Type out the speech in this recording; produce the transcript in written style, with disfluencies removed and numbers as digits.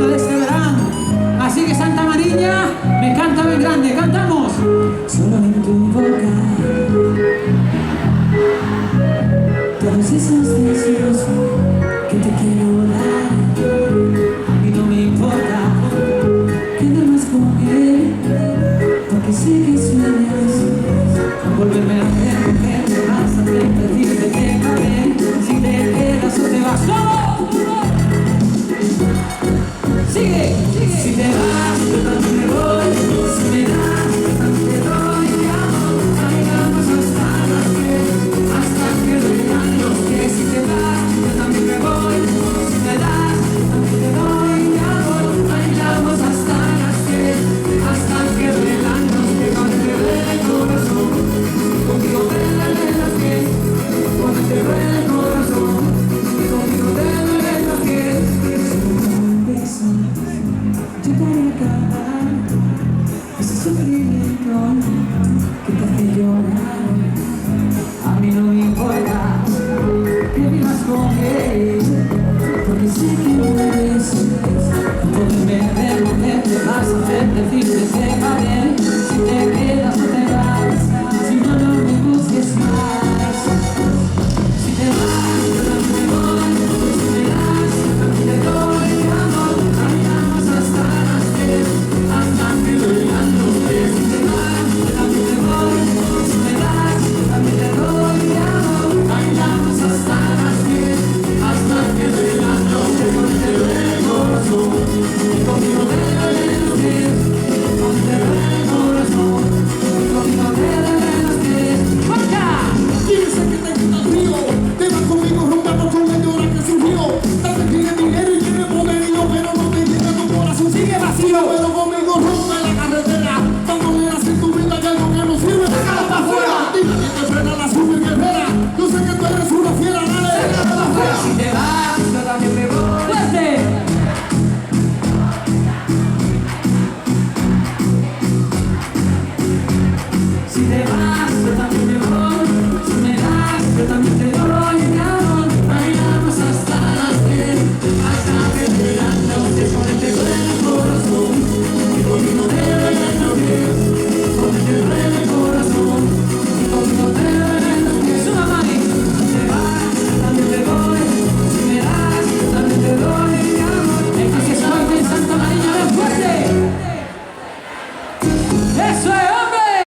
disfruta de este verano. Así que Santa Mariña, me canta bien grande, cantamos. Solo en tu boca, todos esos besos que te quiero dar. A mí no me importa que duermas con él, porque sé que sueñas con volverme a ver, mujer. Me vas a hacer decirte que cabe. Si te quedas o te vas, ¡no! Sigue, sigue. Si te vas, yo también me voy. Si me das, yo también te doy. Te amo, bailamos hasta que vengan los que. Si te vas, yo también me voy. Si me das, yo también te doy. Te amo, bailamos hasta que vengan los que. Cuando te duele el corazón, conmigo te duele las pies. Cuando te duele el corazón, conmigo te duele las pies. Yo te haré acabar ese sufrimiento que te hace llorar. A mí no me importa que vivas con él, porque sé que mueres. Poderme ver, mujer, te vas a hacer decirte que va bien. Si te quedas o te vas, si no, no me busques más.